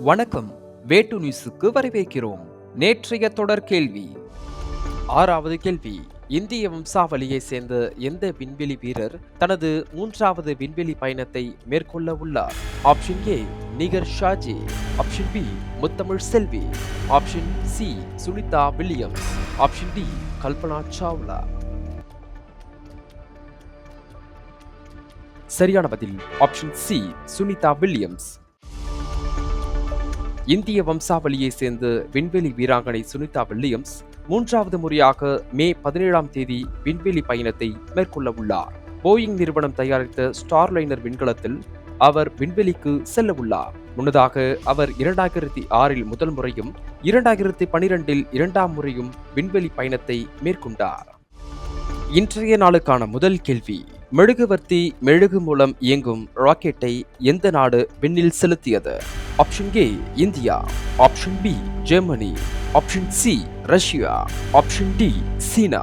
வணக்கம். வேட்டு நியூஸுக்கு வரவேற்கிறோம். நேற்றைய தொடர் கேள்வி. 6வது கேள்வி. இந்திய வம்சாவளியை சேர்ந்த எந்த விண்வெளி வீரர் தனது 3வது விண்வெளி பயணத்தை மேற்கொள்ள உள்ளார்? Option A Nigar Shaji, option B Muthamil Selvi, option C Sunita Williams, option D Kalpana Chawla. சரியான பதில் ஆப்ஷன் சி சுனிதா வில்லியம்ஸ். இந்திய வம்சாவளியை சேர்ந்த விண்வெளி வீராங்கனை சுனிதா வில்லியம்ஸ் 3வது முறையாக மே 17ஆம் தேதி விண்வெளி பயணத்தை மேற்கொள்ள உள்ளார். போயிங் நிறுவனம் தயாரித்த ஸ்டார்லைனர் விண்கலத்தில் அவர் விண்வெளிக்கு செல்ல உள்ளார். முன்னதாக அவர் 2006இல் முதல் முறையும் 2012இல் இரண்டாம் முறையும் விண்வெளி பயணத்தை மேற்கொண்டார். இன்றைய நாளுக்கான முதல் கேள்வி. மெழுகுவர்த்தி மெழுகு மூலம் இயங்கும் ராக்கெட்டை எந்த நாடு விண்ணில் செலுத்தியது? Option A India, option B Germany, option C Russia, option D China.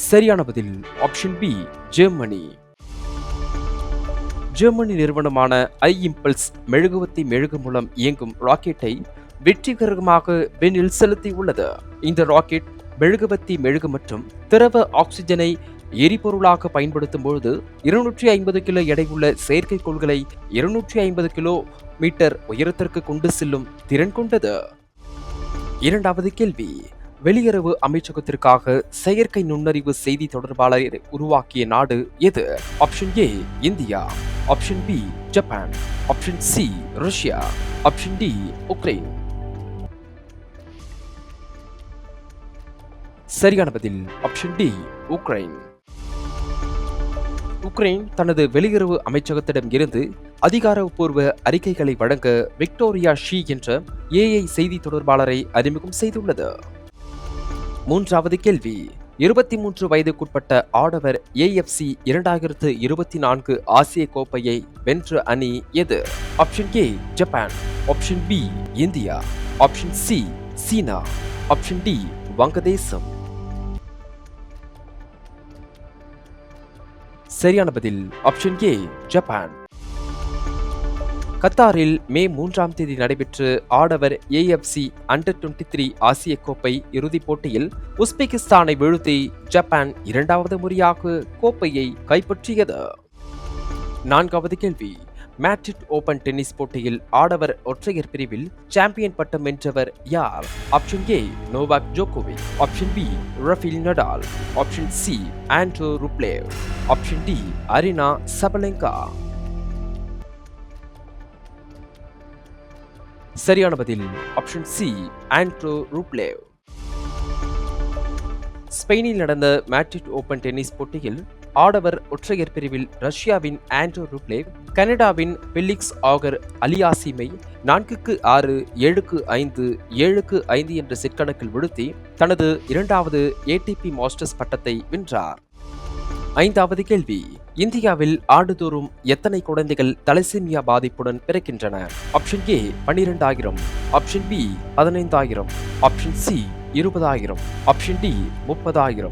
சரியான பதில் ஆப்ஷன் பி ஜெர்மனி. ஜெர்மனி நிறுவனமான இம்பல்ஸ் மெழுகுவர்த்தி மெழுகு மூலம் இயங்கும் ராக்கெட்டை வெற்றிகரமாக விண்ணில் செலுத்தியுள்ளது. இந்த ராக்கெட் மெழுகுவர்த்தி மெழுகு மற்றும் திரவ ஆக்சிஜனை எரிபொருளாக பயன்படுத்தும் பொழுது 250 கிலோ எடையுள்ள செயற்கைக்கோள்களை 250 கிலோ மீட்டர் உயரத்திற்கு கொண்டு செல்லும் திறன் கொண்டது. 2வது கேள்வி. வெளியுறவு அமைச்சகத்திற்காக செயற்கை நுண்ணறிவு செய்தி தொடர்பாளரை உருவாக்கிய நாடு எது? Option A India, option B Japan, option C Russia, option D Ukraine. சரியான பதில் ஆப்ஷன் டி உக்ரைன். உக்ரைன் தனது வெளியுறவு அமைச்சகத்திடம் இருந்து அதிகாரப்பூர்வ அறிக்கைகளை வழங்க விக்டோரியா ஷீ என்ற ஏஐ செய்தி தொடர்பாளரை அறிமுகம் செய்துள்ளது. 3வது கேள்வி. 23 வயதுக்குட்பட்ட ஆடவர் AFC 2024 ஆசிய கோப்பையை வென்ற அணி எது? Option A Japan, option B India, option C சீனா, ஆப்ஷன் டி வங்கதேசம். சரியான பதில் ஆப்ஷன் ஏ ஜப்பான். கத்தாரில் மே 3ஆம் தேதி நடைபெற்ற ஆடவர் AFC Under-23 ஆசிய கோப்பை இறுதிப் போட்டியில் உஸ்பெகிஸ்தானை வீழ்த்தி ஜப்பான் 2வது முறையாக கோப்பையை கைப்பற்றியது. 4வது கேள்வி. மேட்ரிட் ஓபன் டென்னிஸ் போட்டியில் ஆடவர் ஒற்றையர் பிரிவில் சாம்பியன் பட்டம் வென்றவர் யார்? ஆப்ஷன் ஏ நோவாக் ஜோகோவிச், option B Rafael Nadal, option C Andrey Rublev, option D Aryna Sabalenka. சரியான பதில் ஆப்ஷன் சி ஆண்ட்ரூ ரூப்லேவ். ஸ்பெயினில் நடந்த மேட்ரிட் ஓபன் டென்னிஸ் போட்டியில் ஆடவர் ஒற்றையர் பிரிவில் ரஷ்யாவின் ஆண்ட்ரூ ரூப்லேவ் கனடாவின் ஃபெலிக்ஸ் ஆகர் அலியாசிமை 4-6, 7-5, 7-5 என்ற செட் கணக்கில் வீழ்த்தி தனது 2வது ATP மாஸ்டர்ஸ் பட்டத்தை வென்றார். 5வது கேள்வி. இந்தியாவில் ஆண்டுதோறும் எத்தனை குழந்தைகள் தலசீமியா பாதிப்புடன் பிறக்கின்றன? Option A 12,000, option B 15,000, option C 20,000, option D 30,000.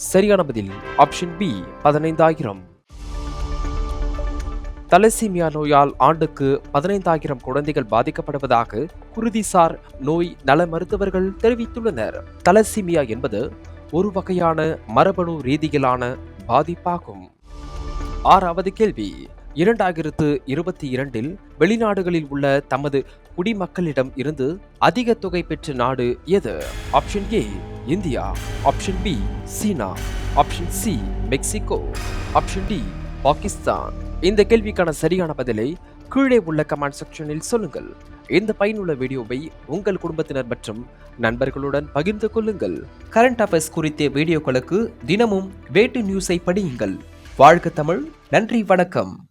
சரியான பதில் ஆப்ஷன் பி 15,000. தலசீமியா நோயால் ஆண்டுக்கு 15,000 குழந்தைகள் பாதிக்கப்படுவதாக குருதிசார் நோய் நல மருத்துவர்கள் தெரிவித்துள்ளனர். தலசீமியா என்பது ஒரு வகையான மரபணு ரீதியிலான பாதிப்பாகும். 6வது கேள்வி. 2022இல் வெளிநாடுகளில் உள்ள தமது குடிமக்களிடம் இருந்து அதிக தொகை பெற்ற நாடு எது? Option A India, option B சீனா, option C Mexico, option D Pakistan. இந்த கேள்விக்கான சரியான பதிலை கீழே உள்ள கமெண்ட் செக்ஷனில் சொல்லுங்கள். இந்த பயனுள்ள வீடியோவை உங்கள் குடும்பத்தினர் மற்றும் நண்பர்களுடன் பகிர்ந்து கொள்ளுங்கள். கரண்ட் அஃபேர்ஸ் குறித்த வீடியோக்களுக்கு தினமும் வேட்டு நியூஸை படியுங்கள். வாழ்க தமிழ். நன்றி, வணக்கம்.